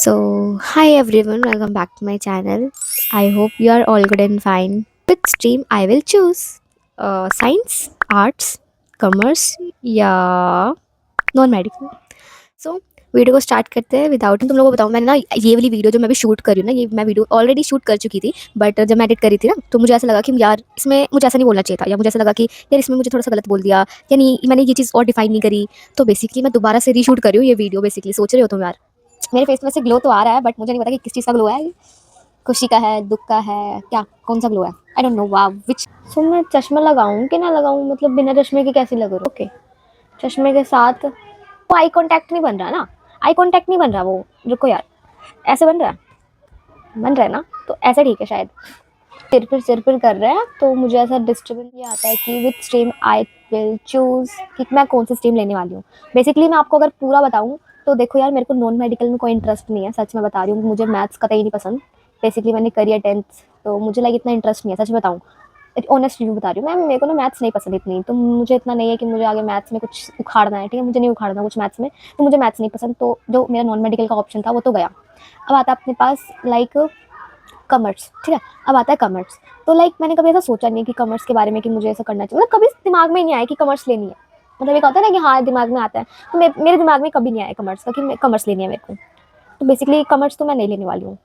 Hi everyone, welcome back to my channel. I hope you are all good and fine. Which stream I will choose? Science, arts, commerce या non medical. So video को start करते हैं without तुम लोगों को बताऊँ. मैंने ना ये वाली वीडियो जो मैं भी शूट कर रही हूँ ना, ये मैं वीडियो ऑलरेडी शूट कर चुकी थी. बट जब मैं एडिट करी थी ना, तो मुझे ऐसा लगा कि यार इसमें मुझे ऐसा नहीं बोलना चाहिए था, या मुझे ऐसा लगा कि यार इसमें मुझे थोड़ा सा गलत बोल दिया, या नहीं मैंने ये चीज़ और डिफाइन नहीं करी. तो बेसिकली मैं दोबारा से रीशूट कर रही हूँ ये वीडियो. बेसिकली सोच रहे हो तुम यार, मेरे फेस में से ग्लो तो आ रहा है, बट मुझे नहीं पता कि किस चीज़ का ग्लो है. खुशी का है, दुख का है, क्या कौन सा ग्लो है, आई डोंट नो. वाह विच. सो मैं चश्मा लगाऊं कि ना लगाऊं, मतलब बिना चश्मे के कैसी लग रही हूँ. ओके, चश्मे के साथ वो आई कांटेक्ट नहीं बन रहा ना. आई कांटेक्ट नहीं बन रहा वो. रुको यार, ऐसे बन रहा है ना, तो ऐसा ठीक है शायद. सिर पर कर रहा है, तो मुझे ऐसा डिस्टर्बेंस ये आता है कि विच स्ट्रीम आई विल चूज, कि मैं कौन सी स्ट्रीम लेने वाली हूँ. बेसिकली मैं आपको अगर पूरा बताऊँ तो देखो यार, मेरे को नॉन मेडिकल में कोई इंटरेस्ट नहीं है, सच में बता रही हूँ. मुझे मैथ्स कतई नहीं पसंद. बेसिकली मैंने करियर 10th, तो मुझे लाइक इतना इंटरेस्ट नहीं है, सच बताऊँ. ऑनेस्ट रिव्यू बता रही हूँ मैं. मेरे को ना मैथ्स नहीं पसंद इतनी, तो मुझे इतना नहीं है कि मुझे आगे मैथ्स में कुछ उखाड़ना है. ठीक है, मुझे नहीं उखाड़ना कुछ मैथ्स में, तो मुझे मैथ्स नहीं पसंद. तो जो मेरा नॉन मेडिकल का ऑप्शन था वो तो गया. अब आता है अपने पास लाइक कॉमर्स. ठीक है, अब आता है कॉमर्स. तो लाइक मैंने कभी ऐसा सोचा नहीं कि कॉमर्स के बारे में कि मुझे ऐसा करना चाहिए, मतलब कभी दिमाग में ही नहीं आया कि कॉमर्स लेनी है. मतलब एक होता है ना कि हाँ दिमाग में आता है, तो मेरे दिमाग में कभी नहीं आया कॉमर्स का कि कॉमर्स लेनी है मेरे को. तो बेसिकली कॉमर्स तो मैं नहीं लेने वाली हूँ.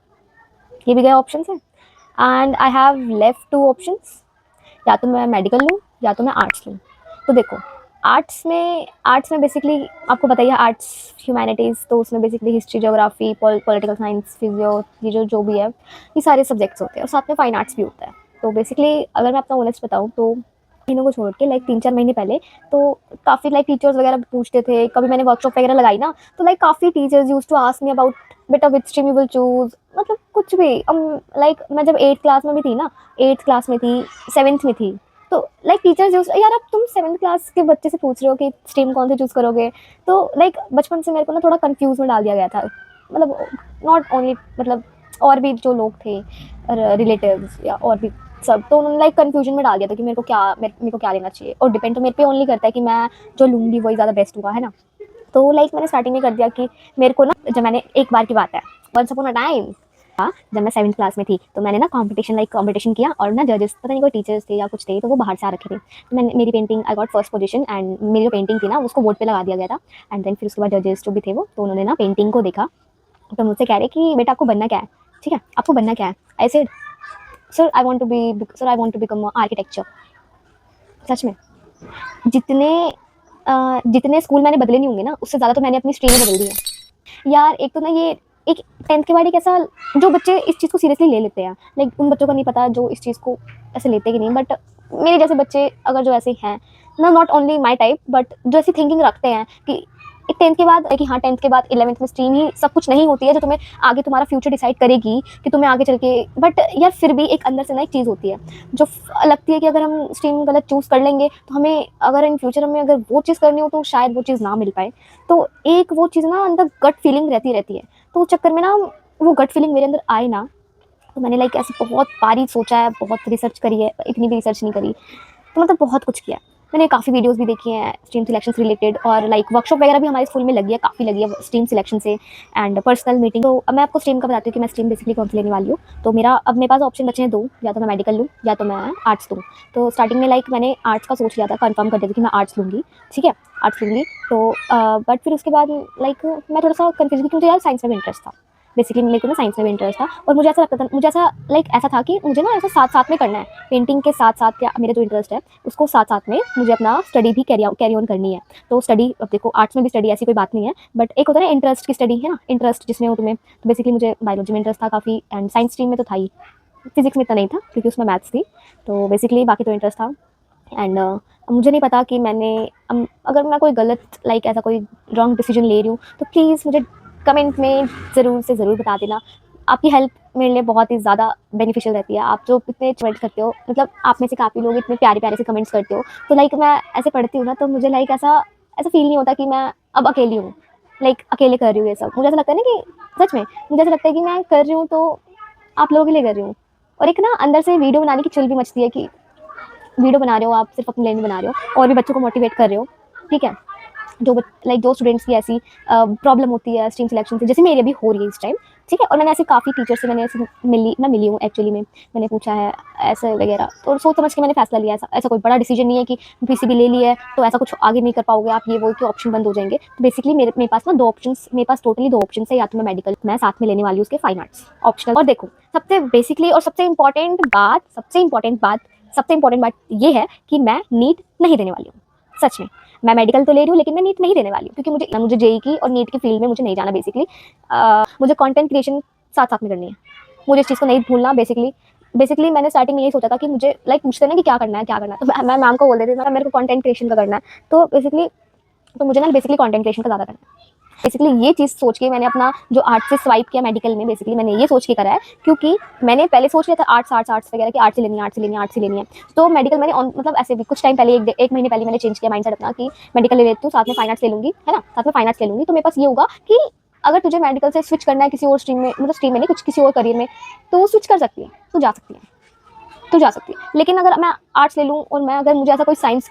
ये भी गया ऑप्शन है. And I have left two options. या तो मैं मेडिकल लूँ या तो मैं आर्ट्स लूँ. तो देखो, आर्ट्स में बेसिकली आपको बताइए, आर्ट्स ह्यूमैनिटीज़, तो उसमें basically history, geography, political science, physio, ये जो भी है, ये सारे सब्जेक्ट्स होते हैं, और साथ में फाइन आर्ट्स भी होता है. तो बेसिकली अगर मैं अपना ऑनेस्ट बताऊँ तो महीनों को छोड़ के लाइक 3-4 महीने पहले, तो काफ़ी लाइक टीचर्स वगैरह पूछते थे, कभी मैंने वर्कशॉप वगैरह लगाई ना, तो लाइक काफ़ी teachers use to ask me about बेटा which stream you will choose. मतलब कुछ भी. लाइक मैं जब 8th क्लास में भी थी ना, 8th क्लास में थी, 7th में थी, तो लाइक टीचर्स यूज, यार अब तुम 7th क्लास के बच्चे से पूछ रहे हो कि स्ट्रीम कौन सी चूज़ करोगे. तो लाइक बचपन से मेरे को ना थोड़ा कंफ्यूज में डाल दिया गया था. मतलब नॉट ओनली, मतलब और भी जो लोग थे, रिलेटिव्स या और भी सब, तो उन्होंने लाइक कन्फ्यूजन में डाल दिया था कि मेरे को क्या लेना चाहिए. और डिपेंड तो मेरे पे ओनली करता है कि मैं जो लूँगी वही ज़्यादा बेस्ट होगा, है ना. तो लाइक मैंने स्टार्टिंग में कर दिया कि मेरे को ना, जब मैंने एक बार की बात है, वंस अपॉन अ टाइम, जब मैं 7th क्लास में थी, तो मैंने ना कंपटीशन किया, और ना जजेस पता नहीं कोई टीचर्स थे या कुछ थे, तो वो बाहर से आ रखे थे. तो मैंने मेरी painting, I got first position, and मेरी जो पेंटिंग थी ना उसको वोट पे लगा दिया गया था. एंड देन फिर उसके बाद जजेस जो भी थे वो, तो उन्होंने ना पेंटिंग को देखा, तो मुझसे कह रहे कि बेटा आपको बनना क्या है. ठीक है, आपको बनना क्या है. I said sir I want to become architecture. सच में, जितने जितने स्कूल मैंने बदले नहीं होंगे ना, उससे ज़्यादा तो मैंने अपनी स्ट्रीम बदल दी है. यार एक तो ना ये एक 10th के बाद एक ऐसा, जो बच्चे इस चीज़ को सीरियसली ले लेते हैं, लाइक उन बच्चों का नहीं पता जो इस चीज़ को ऐसे लेते कि नहीं, बट मेरे जैसे बच्चे अगर जो ऐसे हैं ना, not only my type, but जो ऐसी थिंकिंग रखते हैं कि एक 10th के बाद, कि हाँ 10th के बाद 11th में स्ट्रीम ही सब कुछ नहीं होती है जो तुम्हें आगे तुम्हारा फ्यूचर डिसाइड करेगी कि तुम्हें आगे चल के. बट यार फिर भी एक अंदर से ना एक चीज़ होती है जो लगती है कि अगर हम स्ट्रीम गलत चूज़ कर लेंगे, तो हमें अगर इन फ्यूचर में अगर वो चीज़ करनी हो तो शायद वो चीज़ ना मिल पाए. तो एक वो चीज़ ना अंदर गट फीलिंग रहती है. तो उस चक्कर में ना वो गट फीलिंग मेरे अंदर आए ना, तो मैंने लाइक ऐसे बहुत बारीक सोचा है, बहुत रिसर्च करी है, इतनी भी रिसर्च नहीं करी, तो मतलब बहुत कुछ किया. मैंने काफ़ी वीडियोस भी देखी हैं स्ट्रीम सिलेक्शन से रिलेटेड, और लाइक वर्कशॉप वगैरह भी हमारे स्कूल में लगी है, काफ़ी लगी है स्ट्रीम सिलेक्शन से, एंड पर्सनल मीटिंग. तो अब मैं आपको स्ट्रीम का बताती हूँ कि मैं स्ट्रीम बेसिकली कौन सी लेने वाली हूँ. तो मेरा अब मेरे पास ऑप्शन बचे हैं दो, या तो मैं मेडिकल लूँ या तो मैं आर्ट्स लूँ. तो स्टार्टिंग में लाइक मैंने आर्ट्स का सोच लिया था, कन्फर्म कर दिया था कि मैं आर्ट्स लूँगी. ठीक है, आर्ट्स लूँगी. तो बट फिर उसके बाद लाइक मैं थोड़ा सा कन्फ्यूज थी, क्योंकि मुझे यार साइंस में भी इंटरेस्ट था. बेसिकली मेरे को ना साइंस में भी इंटरेस्ट था, और मुझे ऐसा लगता था, मुझे ऐसा लाइक ऐसा था कि मुझे ना ऐसा साथ साथ में करना है. पेंटिंग के साथ साथ या मेरा जो इंटरेस्ट है उसको साथ साथ में मुझे अपना स्टडी भी कैरी ऑन करनी है. तो स्टडी, अब देखो आर्ट्स में भी स्टडी ऐसी कोई बात नहीं है, बट एक होता है ना इंटरेस्ट की स्टडी, है ना, इंटरेस्ट जिसमें हो तुम्हें. तो बेसिकली मुझे बायोलॉजी में इंटरेस्ट था काफ़ी, एंड साइंस स्ट्रीम में तो था ही. फिजिक्स में इतना नहीं था क्योंकि उसमें मैथ्स थी. तो बेसिकली बाकी तो इंटरेस्ट था. एंड मुझे नहीं पता कि मैंने अगर मैं कोई गलत लाइक ऐसा कोई रॉन्ग डिसीजन ले रही हूँ, तो प्लीज़ मुझे कमेंट में ज़रूर से ज़रूर बता देना. आपकी हेल्प मेरे लिए बहुत ही ज़्यादा बेनिफिशियल रहती है. आप जो इतने कमेंट करते हो, मतलब आप में से काफ़ी लोग इतने प्यारे प्यारे से कमेंट्स करते हो, तो लाइक मैं ऐसे पढ़ती हूँ ना, तो मुझे लाइक ऐसा ऐसा फील नहीं होता कि मैं अब अकेली हूँ, लाइक अकेले कर रही हूँ ये सब. मुझे ऐसा लगता है ना कि सच में मुझे ऐसा लगता है कि मैं कर रही हूँ तो आप लोगों के लिए कर रही हूँ. और एक ना अंदर से वीडियो बनाने की चुल भी मचती है कि वीडियो बना रहे हो आप, सिर्फ अपने लिए नहीं बना रहे हो, और भी बच्चों को मोटिवेट कर रहे हो. ठीक है, जो लाइक जो स्टूडेंट्स की ऐसी प्रॉब्लम होती है स्ट्रीम सिलेक्शन से, जैसे मेरी अभी हो रही है इस टाइम, ठीक है। और मैंने ऐसे काफ़ी टीचर से मैंने ऐसे मिली हूँ एक्चुअली में, मैंने पूछा है ऐसे वगैरह, तो सोच समझ के मैंने फैसला लिया। ऐसा कोई बड़ा डिसीजन नहीं है कि पीसीबी ले लिया है तो ऐसा कुछ आगे नहीं कर पाओगे आप, ये वो के ऑप्शन बंद हो जाएंगे। तो बेसिकली मेरे पास ना दो ऑप्शन, मेरे पास टोटली दो ऑप्शन है, या तो मैं मेडिकल मैं साथ में लेने वाली हूँ उसके फाइन आर्ट्स ऑप्शनल। और देखो सबसे बेसिकली और सबसे इंपॉर्टेंट बात ये है कि मैं नीट नहीं देने वाली हूँ, सच में। मैं मेडिकल तो ले रही हूँ लेकिन मैं नीट नहीं देने वाली हूँ, क्योंकि मुझे जेई की और नीट की फील्ड में मुझे नहीं जाना बेसिकली। मुझे कंटेंट क्रिएशन साथ साथ में करनी है, मुझे इस चीज़ को नहीं भूलना बेसिकली मैंने स्टार्टिंग में यही सोचा था कि मुझे लाइक पूछते हैं ना कि क्या करना है, तो मैं मैम को बोल देती थी मेरे को कंटेंट क्रिएशन का करना है, तो बेसिकली तो मुझे ना बेसिकली कंटेंट क्रिएशन का ज़्यादा करना है। बेसिकली ये चीज़ सोच के मैंने अपना जो आर्ट से स्वाइप किया मेडिकल में, बेसिकली मैंने ये सोच के करा है, क्योंकि मैंने पहले सोच लिया था आर्ट्स वगैरह की, आर्ट्स से लेनी है। तो मेडिकल मैंने मतलब ऐसे भी कुछ टाइम पहले, एक महीने पहले मैंने चेंज किया माइंडसेट अपना कि मेडिकल ले लेती हूँ, साथ में फाइन आर्ट्स ले लूँगी, है ना, साथ में फाइन आर्ट्स ले लूँगी। तो मेरे पास ये होगा कि अगर तुझे मेडिकल से स्विच करना है किसी और स्ट्रीम में, मतलब स्ट्रीम में नहीं, कुछ किसी और करियर में, तो स्विच कर सकती है, तू जा सकती है। लेकिन अगर मैं आर्ट्स ले लूँ और मैं अगर मुझे ऐसा कोई साइंस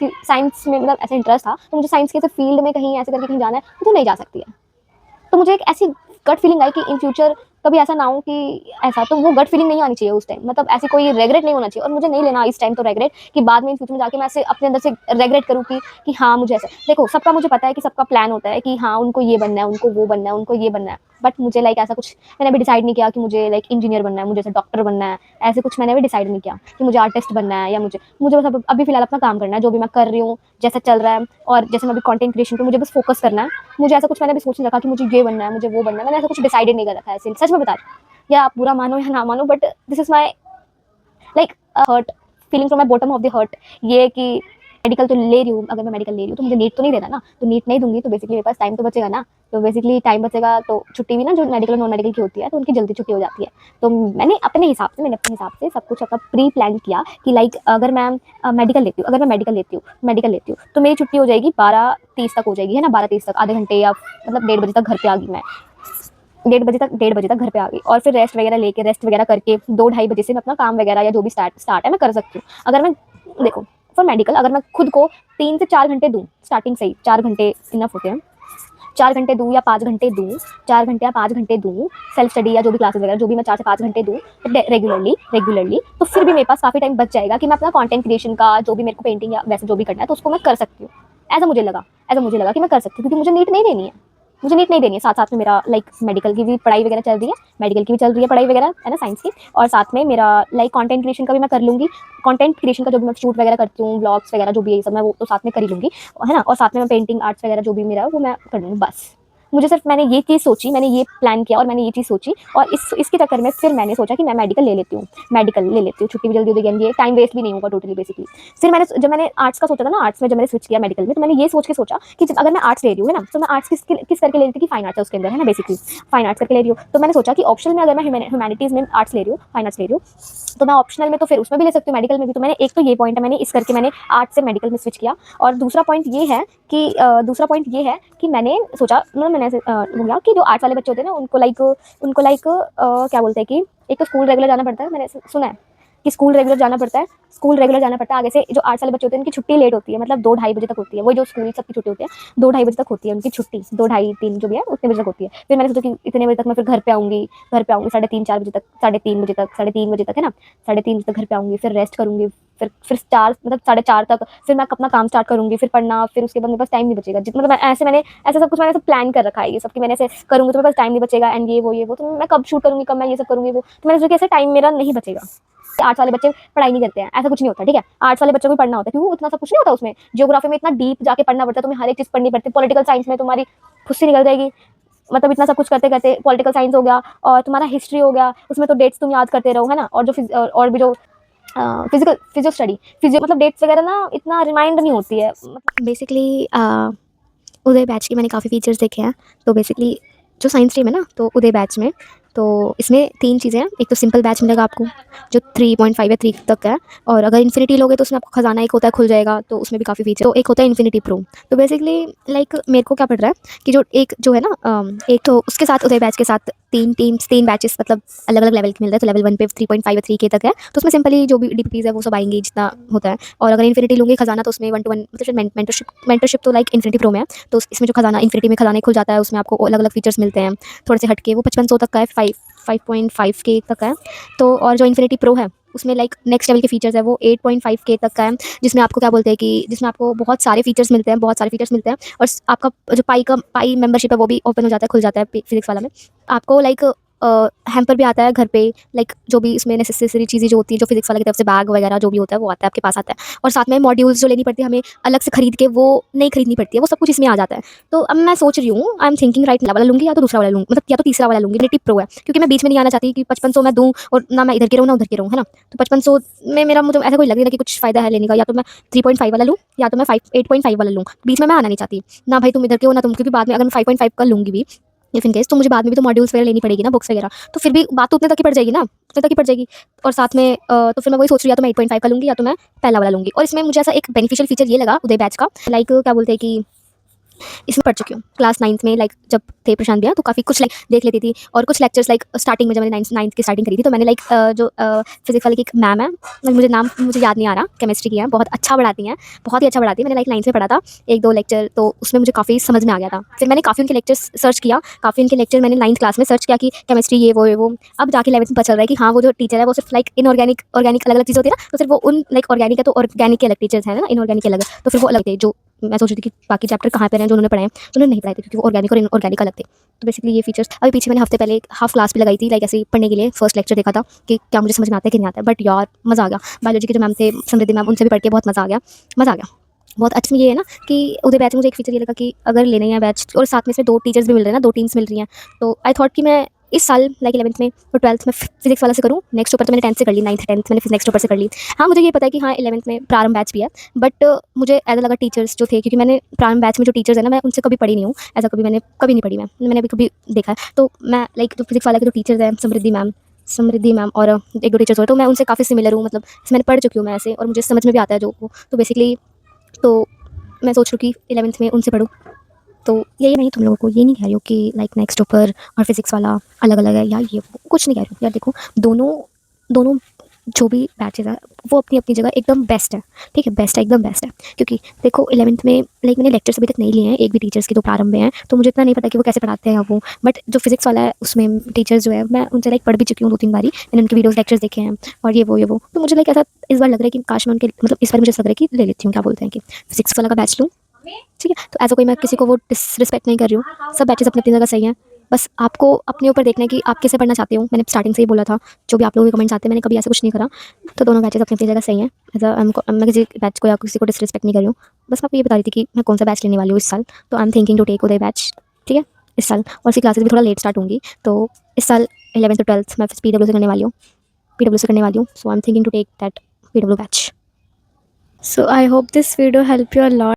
में मतलब ऐसा इंटरेस्ट था, तो मुझे साइंस के फील्ड में कहीं ऐसे करके कहीं जाना है, तो नहीं जा सकती है। तो मुझे एक ऐसी गट फीलिंग आई कि इन फ्यूचर कभी ऐसा ना हो कि ऐसा, तो वो गट फीलिंग नहीं आनी चाहिए उस टाइम, मतलब ऐसी कोई रेग्रेट नहीं होना चाहिए, और मुझे नहीं लेना इस टाइम तो रेग्रेट कि बाद में इन फ्यूचर में जाके मैं ऐसे अपने अंदर से रेग्रेट करूँ कि हाँ मुझे ऐसा। देखो सबका मुझे पता है कि सबका प्लान होता है कि हाँ उनको ये बनना है, उनको वो बनना है, उनको ये बनना है, बट मुझे लाइक ऐसा कुछ मैंने अभी डिसाइड नहीं किया कि मुझे लाइक इंजीनियर बनना है, मुझे ऐसे डॉक्टर बनना है, ऐसे कुछ मैंने अभी डिसाइड नहीं किया कि मुझे आर्टिस्ट बनना है, या मुझे बस अभी फिलहाल अपना काम करना है, जो भी मैं कर रही हूँ जैसा चल रहा है, और जैसे मैं अभी कंटेंट क्रिएशन पे मुझे बस फोकस करना है। मुझे ऐसा कुछ मैंने भी सोच नहीं रखा कि मुझे ये बनना है, मुझे वो बनना है, मैंने ऐसा कुछ डिसाइडेड नहीं कर रखा है, ऐसे सच में बता रही हूँ। या आप बुरा मानो या ना मानो, but this is my like hurt feeling from my bottom of the hurt, ये कि मेडिकल तो ले रही हूँ, अगर मैं मेडिकल ले रही हूँ तो मुझे नीट तो नहीं देना ना, तो नीट नहीं दूंगी तो बेसिकली मेरे पास टाइम तो बचेगा ना, तो बेसिकली टाइम बचेगा तो छुट्टी भी ना, जो मेडिकल और नॉन मेडिकल की होती है तो उनकी जल्दी छुट्टी हो जाती है। तो मैंने अपने हिसाब से सब कुछ अपना प्री प्लान किया कि लाइक अगर मैं मेडिकल लेती हूँ तो मेरी छुट्टी हो जाएगी 12:30 तक हो जाएगी, है ना, 12:30 तक, आधे घंटे या मतलब 1:30 बजे तक घर पे आ गई मैं, 1:30 बजे तक घर पे आ गई, और फिर रेस्ट वगैरह करके 2-2:30 बजे से मैं अपना काम वगैरह या जो भी स्टार्ट है मैं कर सकती हूँ। अगर मैं देखो फॉर मेडिकल अगर मैं खुद को 3 से 4 घंटे दूँ स्टार्टिंग से ही, 4 घंटे इनफ होते हैं, 4 घंटे दूँ या 5 घंटे दूँ, 4 घंटे या 5 घंटे दूँ सेल्फ स्टडी या जो भी क्लासेस वगैरह जो भी मैं 4 से 5 घंटे दूँ रेगुलरली, तो फिर भी मेरे पास काफ़ी टाइम बच जाएगा कि मैं अपना कंटेंट क्रिएशन का जो भी मेरे को पेंटिंग या वैसे जो भी करना है तो उसको मैं कर सकती हूँ। ऐसा मुझे लगा कि मैं कर सकती हूँ, क्योंकि मुझे नीट नहीं देनी है, साथ में मेरा लाइक मेडिकल की भी पढ़ाई वगैरह चल रही है, मेडिकल की भी चल रही है पढ़ाई वगैरह, है ना, साइंस की, और साथ में मेरा लाइक कंटेंट क्रिएशन का भी मैं कर लूँगी। कंटेंट क्रिएशन का जो भी मैं शूट वगैरह करती हूँ, व्लॉग्स वगैरह जो भी है ये सब मैं वो तो साथ में कर ही लूँगी, है ना, और साथ में मैं पेंटिंग आर्ट्स वगैरह जो भी मेरा है वो मैं कर लूँगी बस। मुझे सिर्फ मैंने ये चीज़ सोची, मैंने ये प्लान किया और मैंने ये चीज़ सोची, और इसके चक्कर में फिर मैंने सोचा कि मैं मेडिकल ले लेती हूँ, छुट्टी भी जल्दी हो जाएगी, ये टाइम वेस्ट भी नहीं होगा टोटली बेसिकली। फिर जब मैंने आर्ट्स का सोचा था ना, आर्ट्स में जब मैंने स्विच किया मेडिकल में, तो मैंने ये सोच के सोचा कि अगर मैं आर्ट्स ले रही हूँ, है ना, तो मैं आर्ट्स किस करके ले रही थी कि फाइन आर्ट्स है उसके अंदर, है ना, बेसिकली फाइन आर्ट्स करके ले रही हूँ। तो मैंने सोचा कि ऑप्शनल में अगर मैं ह्यूमैनिटीज़ में आर्ट्स ले रही हूँ, फाइन आर्ट्स ले रही हूँ, तो मैं ऑप्शनल में तो फिर उसमें भी ले सकती हूँ, मेडिकल में भी। तो मैंने एक तो ये पॉइंट है, मैंने इस करके मैंने आर्ट्स से मेडिकल में स्विच किया। और दूसरा पॉइंट ये है कि मैंने सोचा, मतलब मैंने ऐसे हो गया कि जो आर्ट्स वाले बच्चे होते हैं ना उनको लाइक क्या बोलते हैं कि एक तो स्कूल रेगुलर जाना पड़ता है, मैंने सुना है कि स्कूल रेगुलर जाना पड़ता है। आगे से जो आर्ट्स वाले बच्चे होते हैं उनकी छुट्टी लेट होती है, मतलब 2-2:30 बजे तक होती है, वही जो स्कूल सबकी छुट्टी होती है 2-2:30 बजे तक होती है उनकी छुट्टी, 2-2:30-3 जो भी है उतने बजे तक होती है। फिर मैंने सोचा कि इतने बजे तक मैं फिर घर पे आऊँगी 3:30-4 बजे तक, 3:30 बजे तक, है ना, 3:30 बजे तक घर पे आऊँगी, फिर रेस्ट करूँगी, फिर 4 मतलब 4:30 तक फिर मैं अपना काम स्टार्ट करूँगी, फिर पढ़ना, फिर उसके बाद मेरे पास टाइम नहीं बचेगा। मतलब ऐसे सब कुछ मैंने प्लान कर रखा है ये सब कि मैंने ऐसे करूँगी तो मेरे पास टाइम नहीं बचेगा, एंड ये वो तो मैं कब शूट करूँगी, कब मैं ये सब करूँगी वो, तो मैंने सोचा कि ऐसे टाइम मेरा नहीं बचेगा। आर्ट्स वाले बच्चे पढ़ाई नहीं करते हैं, ऐसा कुछ नहीं होता, ठीक है। आर्ट्स वाले बच्चों को भी पढ़ना होता है, क्योंकि इतना सब कुछ नहीं होता उसमें, ज्योग्राफी में इतना डीप जाके पढ़ना पड़ता है, तुम्हें हर एक चीज़ पढ़नी पड़ती है। पॉलिटिकल साइंस में तुम्हारी फुस्सी निकल जाएगी, मतलब इतना सब कुछ करते करते। पॉलिटिकल साइंस हो गया और तुम्हारा हिस्ट्री हो गया, उसमें तो डेट्स तुम याद करते रहो, है ना, और और भी जो फिजियो मतलब डेट्स वगैरह ना इतना रिमाइंड नहीं होती है। बेसिकली उदय बैच के मैंने काफ़ी फीचर्स देखे हैं। तो बेसिकली जो साइंस स्ट्रीम है ना, तो उदय बैच में तो इसमें 3 चीज़ें हैं। एक तो सिंपल बैच मिलेगा आपको जो 3.5 या 3 तक है, और अगर इन्फिनिटी लोगे तो उसमें आपको खजाना एक होता है खुल जाएगा, तो उसमें भी काफ़ी फीचर। तो एक होता है इन्फिनिटी प्रो। तो बेसिकली लाइक मेरे को क्या पड़ रहा है कि जो है ना एक तो उसके साथ उदय बैच के साथ तीन बैचेस मतलब अलग अलग लेवल के मिल रहे हैं। तो लेवल 1 पे 3.5 या 3K तक है, तो उसमें सिंपली जो भी डीपीज है वो सब आएंगी जितना होता है। और अगर इन्फिनिटी लूँगी खजाना, तो उसमें 1 to 1 मतलब मेंटरशिप तो लाइक इन्फिनिटी प्रो में है। तो इसमें जो खजाना इन्फिनिटी में खजाना खुल जाता है, उसमें आपको अलग अलग फीचर्स मिलते हैं थोड़े से हटके। वो 5500 तक का है, 5.5K तक का है। तो और जो इन्फिनिटी प्रो है उसमें लाइक नेक्स्ट लेवल के फीचर्स है, वो 8.5K तक का है, जिसमें आपको क्या बोलते हैं कि जिसमें आपको बहुत सारे फीचर्स मिलते हैं, बहुत सारे फीचर्स मिलते हैं। और आपका जो पाई मेंबरशिप है वो भी ओपन हो जाता है, खुल जाता है फिजिक्स वाला में। आपको लाइक हैम्पर भी आता है घर पे, लाइक जो भी इसमें नेसेसरी चीज़ें जो होती हैं, जो फिजिक्स वाले की तरफ से बैग वगैरह जो भी होता है वो आता है, आपके पास आता है। और साथ में मॉड्यूल्स जो लेनी पड़ती है हमें अलग से खरीद के, वो नहीं खरीदनी पड़ती है, वो सब कुछ इसमें आ जाता है। तो अब मैं सोच रही हूँ, आई एम थिंकिंग राइट वाला लूँगी या तो दूसरा वाला लूँगी, मतलब या तो तीसरा वाला लूँगी, नेटिव प्रो है, क्योंकि मैं बीच में नहीं आना चाहती कि 5500 मैं दूँ और ना मैं इधर की रहूँ ना उधर की रहूँ, है ना। तो 5500 में मेरा मुझे ऐसा कोई लग नहीं रहा कि कुछ फ़ायदा है लेने का। या तो मैं 3.5 वाला लूँ या तो मैं 8.5 वाला लूँ, बीच में मैं आना नहीं चाहती। ना भाई तुम इधर के हो ना तुम, क्योंकि बाद में अगर मैं 5.5 का लूँगी भी इफ इन केस, तो मुझे बाद में भी तो मॉड्यूल्स वगैरह लेनी पड़ेगी ना, बुक्स वगैरह। तो फिर भी बात तो उतने तक ही पड़ जाएगी ना, उतने तक ही पड़ जाएगी। और साथ में तो फिर मैं वही सोच रही हूँ, या तो मैं 8.5 का लूँगी या तो मैं पहला वाला लूँगी। और इसमें मुझे ऐसा एक बेनिफिशियल फीचर ये लगा उदय बैच का, लाइक क्या बोलते हैं कि इसमें पढ़ चुकी हूँ क्लास 9th में, लाइक जब थे प्रशांत भैया तो काफ़ी कुछ लाइक देख लेती थी। और कुछ लेक्चर्स लाइक स्टार्टिंग में जब मैंने 9th की स्टार्टिंग करी थी, तो मैंने लाइक जो फिजिक्स वाले की एक मैम है, मुझे नाम मुझे याद नहीं आ रहा, केमिस्ट्री की है, बहुत अच्छा पढ़ाती हैं, बहुत ही अच्छा पढ़ाती है। मैंने लाइक 9th में पढ़ा था एक दो लेक्चर, तो उसमें मुझे काफ़ी समझ में आ गया था। फिर मैंने काफ़ी उनके लेक्चर्स सर्च किया, काफ़ी उनके लेक्चर मैंने 9th क्लास में सर्च किया कि केमिस्ट्री ये वो। अब जाके 11th में पता चल रहा है कि हाँ, वो जो टीचर है वो सिर्फ लाइक इनऑर्गेनिक ऑर्गेनिक अलग अलग चीज़ होती है ना, तो सिर्फ वो उन लाइक ऑर्गेनिक है तो ऑर्गेनिक के अलग टीचर्स हैं ना, इनऑर्गेनिक के अलग है। तो फिर वो अलग थे, जो मैं सोच रही थी कि बाकी चैप्टर कहाँ पे रहे हैं जो उन्होंने पढ़ाए हैं, तो उन्होंने नहीं पढ़ाए थे क्योंकि वो ऑर्गेनिक और इनऑर्गेनिक अलग थे। तो बेसिकली ये फीचर्स अभी पीछे मैंने हफ्ते पहले हाफ क्लास भी लगाई थी, लाइक ऐसे ही पढ़ने के लिए फर्स्ट लेक्चर देखा था कि क्या मुझे समझ में आता है कि नहीं आता है। बट यार मज़ा आ गया। बायोलॉजी के जो मैम थे समृद्धि मैम, उनसे भी पढ़ के बहुत मज़ा आ गया, मज़ा आ गया। बहुत अच्छा ये है ना कि उदय बैच में मुझे एक फीचर ये लगा कि अगर लेने हैं बैच और साथ में इसमें 2 टीचर्स भी मिल रहे हैं ना, 2 टीम्स मिल रही हैं, तो आई थॉट कि मैं इस साल लाइक 11th में और 12th में फिजिक्स वाला से करूँ। नेक्स्ट ऊपर तो मैंने 10th से कर ली, 9th 10th मैंने फिर नेक्स्ट ऊपर से कर ली। हाँ, मुझे ये पता है कि हाँ 11th में प्रारंभ बैच भी है, बट मुझे ऐसा लगा टीचर्स जो थे, क्योंकि मैंने प्रारंभ बैच में जो टीचर्स है ना, मैं उनसे कभी पढ़ी नहीं हूँ, ऐसा कभी मैंने कभी नहीं पढ़ी, मैंने अभी कभी देखा है। तो मैं लाइक जो फिजिक्स वाले के जो टीचर्स हैं, समृद्धि मैम और एक दो टीचर्स और, तो मैं उनसे काफ़ी सिमिलर हूँ, मतलब मैंने पढ़ चुकी हूँ मैं ऐसे, और मुझे समझ में भी आता है जो वो। तो बेसिकली तो मैं सोच रही हूँ कि 11th में उनसे पढ़ूँ। तो यही नहीं, तुम लोगों को ये नहीं कह रही हूँ कि लाइक नेक्स्ट ऊपर और फिजिक्स वाला अलग अलग है या ये वो, कुछ नहीं कह रही हूँ यार। देखो दोनों दोनों जो भी बैचेज है वो अपनी अपनी जगह एकदम बेस्ट है, ठीक है, बेस्ट है, एकदम बेस्ट है। क्योंकि देखो 11th में लाइक मैंने लेक्चर्स अभी तक नहीं लिए हैं एक भी टीचर्स के जो प्रारंभ में हैं, तो मुझे इतना नहीं पता कि वो कैसे पढ़ाते हैं वो। बट जो फिजिक्स वाला है उसमें टीचर्स जो है, मैं उनसे लाइक पढ़ भी चुकी हूँ 2-3 बारी, मैंने उनके वीडियोस लेक्चर्स देखे हैं और ये वो। तो मुझे लाइक ऐसा इस बार लग रहा है कि काश मैं उनके मतलब इस बार मुझे ऐसा लग रहा है कि ले लेती हूँ, क्या बोलते हैं कि फिजिक्स वाला का बैच लूँ, ठीक है। तो ऐसा कोई मैं किसी को वो डिसरिस्पेक्ट नहीं कर रही हूँ, सब बैचेस अपनी अपनी जगह सही हैं। बस आपको अपने ऊपर देखना है कि आप कैसे पढ़ना चाहते हो। मैंने स्टार्टिंग से ही बोला था, जो भी आप लोगों के कमेंट्स आते हैं मैंने कभी ऐसा कुछ नहीं करा। तो दोनों बैचेस अपनी अपनी जगह सही हैं। ऐसा मैं किसी बैच को या किसी को डिसरिस्पेक्ट नहीं कर रही हूँ। बस मैं आपको ये बता रही थी कि मैं कौन सा बैच लेने वाली हूँ इस साल। तो I am thinking to take Uday batch, ठीक है, इस साल। और उसकी क्लासेस भी थोड़ा लेट स्टार्ट होंगी, तो इस साल 11th और 12th मैं PW से करने वाली हूँ, so I am thinking to take that PW बैच। So I hope this video helped you a lot.